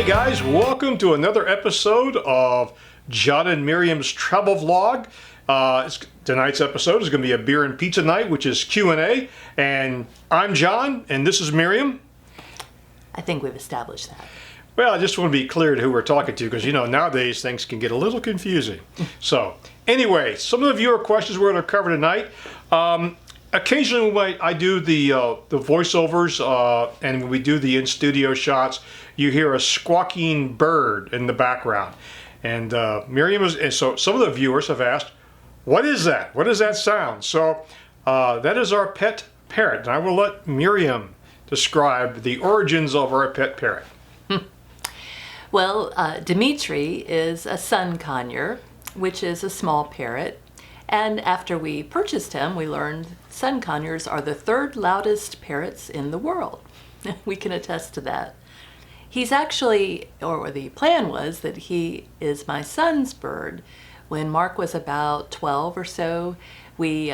Hey guys, welcome to another episode of John and Miriam's travel vlog. Tonight's episode is going to be a beer and pizza night, which is Q&A. And I'm John, and this is Miriam. I think we've established that. Well, I just want to be clear to who we're talking to, because, you know, nowadays things can get a little confusing. So, anyway, some of the viewer questions we're going to cover tonight. Occasionally when I do the voiceovers and when we do the in-studio shots, you hear a squawking bird in the background. And Miriam and so some of the viewers have asked, what is that? What does that sound? So that is our pet parrot. And I will let Miriam describe the origins of our pet parrot. Well, Dimitri is a sun conure, which is a small parrot. And after we purchased him, we learned sun conures are the third loudest parrots in the world. We can attest to that. He's actually, or the plan was that he is my son's bird. When Mark was about 12 or so, he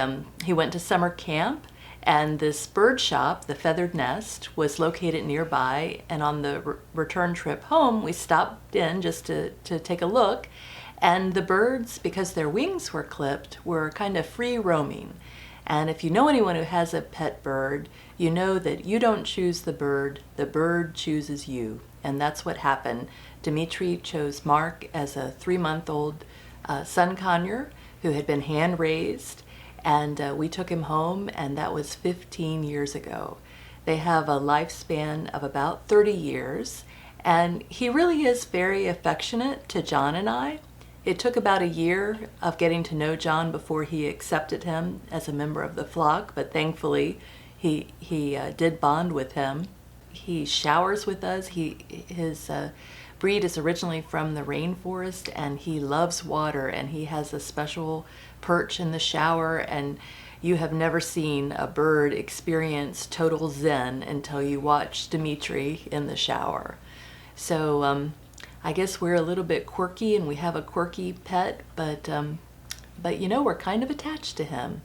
went to summer camp, and this bird shop, the Feathered Nest, was located nearby. And on the return trip home, we stopped in just to take a look. And the birds, because their wings were clipped, were kind of free roaming. And if you know anyone who has a pet bird, you know that you don't choose the bird chooses you. And that's what happened. Dimitri chose Mark as a 3-month-old sun conure who had been hand raised. And we took him home, and that was 15 years ago. They have a lifespan of about 30 years. And he really is very affectionate to John and I. It took about a year of getting to know John before he accepted him as a member of the flock, but thankfully he did bond with him. He showers with us. His breed is originally from the rainforest, and he loves water, and he has a special perch in the shower, and you have never seen a bird experience total zen until you watch Dimitri in the shower. So I guess we're a little bit quirky, and we have a quirky pet, but you know, we're kind of attached to him.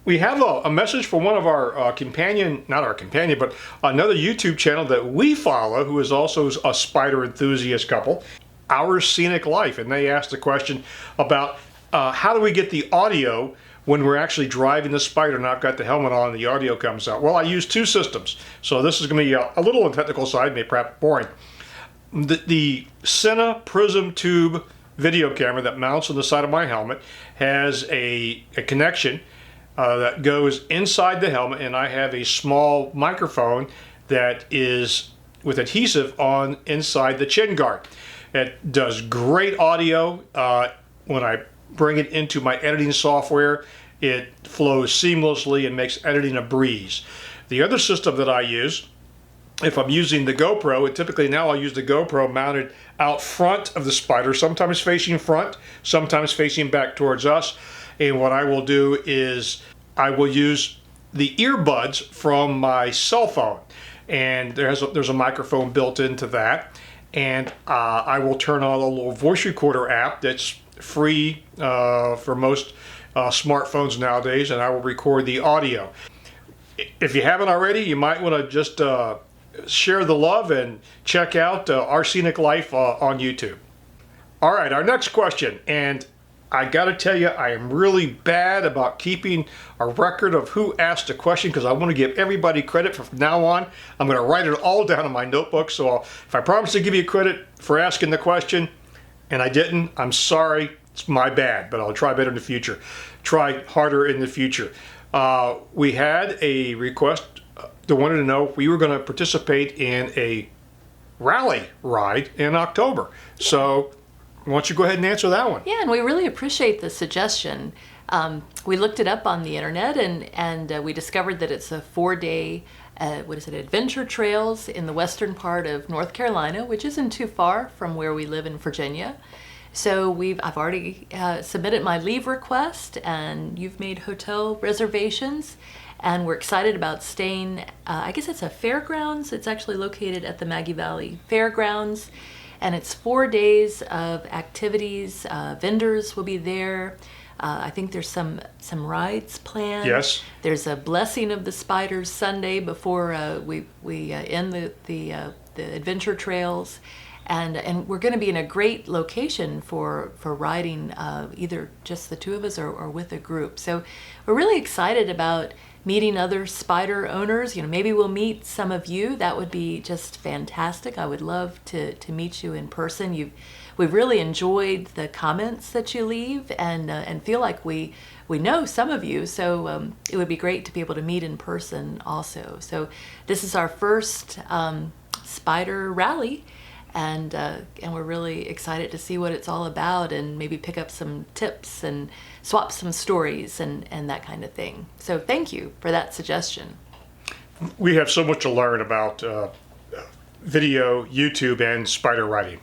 We have a message from one of our not our companion, but another YouTube channel that we follow, who is also a Spyder enthusiast couple, Our Scenic Life. And they asked a question about how do we get the audio when we're actually driving the Spyder and I've got the helmet on and the audio comes out. Well, I use two systems. So this is going to be a little on the technical side, maybe perhaps boring. The Sena Prism Tube video camera that mounts on the side of my helmet has a connection that goes inside the helmet, and I have a small microphone that is with adhesive on inside the chin guard. It does great audio. When I bring it into my editing software, it flows seamlessly and makes editing a breeze. The other system that I use, if I'm using the GoPro, and typically now I'll use the GoPro mounted out front of the Spyder, sometimes facing front, sometimes facing back towards us. And what I will do is I will use the earbuds from my cell phone. And there's a microphone built into that. And I will turn on a little voice recorder app that's free for most smartphones nowadays, and I will record the audio. If you haven't already, you might want to just share the love and check out Our Scenic Life on YouTube. All right, our next question, and I got to tell you, I am really bad about keeping a record of who asked a question because I want to give everybody credit from now on. I'm going to write it all down in my notebook, so if I promise to give you credit for asking the question and I didn't, I'm sorry, it's my bad, but I'll try better in the future. Try harder in the future. We had a request. They wanted to know if we were going to participate in a rally ride in October. So why don't you go ahead and answer that one? Yeah, and we really appreciate the suggestion. We looked it up on the internet, and we discovered that it's a 4-day, adventure trails in the western part of North Carolina, which isn't too far from where we live in Virginia. So I've already submitted my leave request, and you've made hotel reservations. And we're excited about staying, I guess it's a fairgrounds. It's actually located at the Maggie Valley Fairgrounds. And it's 4 days of activities. Vendors will be there. I think there's some rides planned. Yes. There's a blessing of the Spyders Sunday before we end the adventure trails. And we're going to be in a great location for riding, either just the two of us or with a group. So we're really excited about meeting other Spyder owners. Maybe we'll meet some of you. That would be just fantastic. I would love to meet you in person. We've really enjoyed the comments that you leave, and feel like we know some of you. So it would be great to be able to meet in person also. So this is our first Spyder rally. And we're really excited to see what it's all about, and maybe pick up some tips and swap some stories and that kind of thing. So thank you for that suggestion. We have so much to learn about video, YouTube, and Spyder riding.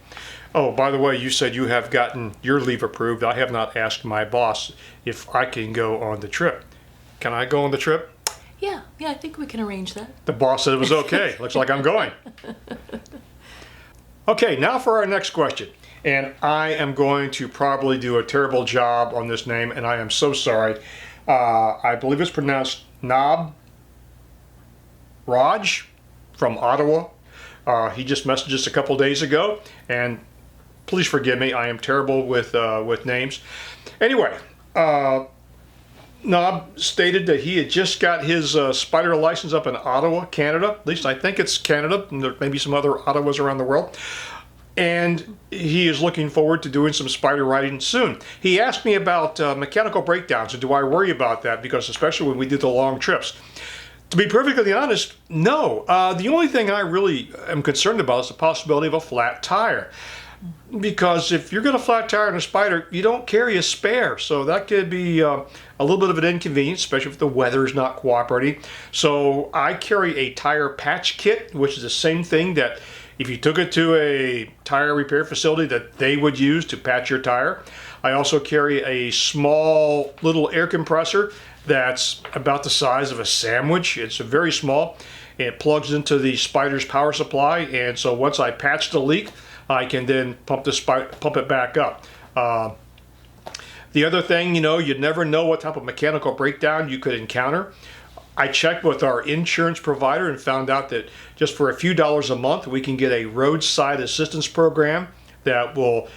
Oh, by the way, you said you have gotten your leave approved. I have not asked my boss if I can go on the trip. Can I go on the trip? Yeah, I think we can arrange that. The boss said it was okay. Looks like I'm going. Okay, now for our next question. And I am going to probably do a terrible job on this name, and I am so sorry. I believe it's pronounced Nob Raj from Ottawa. He just messaged us a couple days ago, and please forgive me. I am terrible with names. Anyway, Nob stated that he had just got his Spyder license up in Ottawa, Canada. At least I think it's Canada, and there may be some other Ottawas around the world. And he is looking forward to doing some Spyder riding soon. He asked me about mechanical breakdowns, and do I worry about that? Because especially when we did the long trips. To be perfectly honest, no. The only thing I really am concerned about is the possibility of a flat tire. Because if you're going to flat tire in a Spyder, you don't carry a spare. So that could be a little bit of an inconvenience, especially if the weather is not cooperating. So I carry a tire patch kit, which is the same thing that if you took it to a tire repair facility that they would use to patch your tire. I also carry a small little air compressor that's about the size of a sandwich. It's very small. It plugs into the Spyder's power supply, and so once I patch the leak, I can then pump it back up. The other thing, you'd never know what type of mechanical breakdown you could encounter. I checked with our insurance provider and found out that just for a few dollars a month, we can get a roadside assistance program that will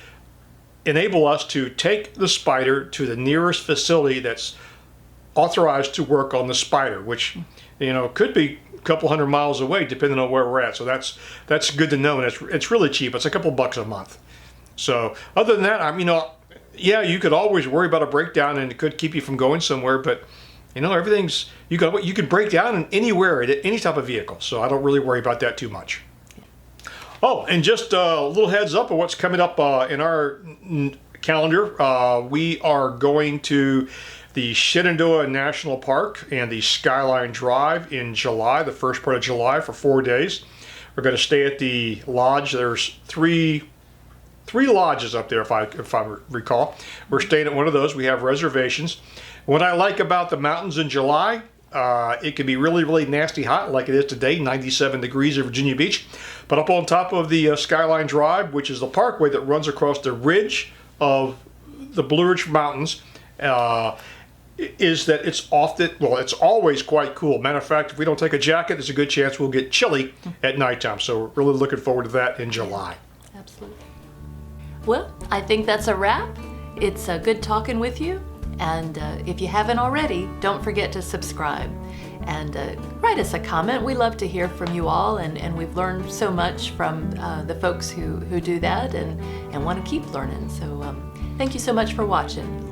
enable us to take the Spyder to the nearest facility that's authorized to work on the Spyder, which could be a couple hundred miles away depending on where we're at. So that's good to know, and it's really cheap. It's a couple bucks a month. So other than that, yeah, you could always worry about a breakdown, and it could keep you from going somewhere, but everything's you can break down anywhere at any type of vehicle. So I don't really worry about that too much. Oh, and just a little heads up of what's coming up in our calendar. We are going to the Shenandoah National Park and the Skyline Drive in July, the first part of July, for 4 days. We're going to stay at the lodge. There's three lodges up there, if I recall. We're staying at one of those. We have reservations. What I like about the mountains in July, it can be really, really nasty hot like it is today, 97 degrees at Virginia Beach. But up on top of the Skyline Drive, which is the parkway that runs across the ridge of the Blue Ridge Mountains, is that it's always quite cool. Matter of fact, if we don't take a jacket, there's a good chance we'll get chilly at nighttime. So we're really looking forward to that in July. Absolutely. Well, I think that's a wrap. It's good talking with you. And if you haven't already, don't forget to subscribe and write us a comment. We love to hear from you all, and we've learned so much from the folks who do that and want to keep learning. So thank you so much for watching.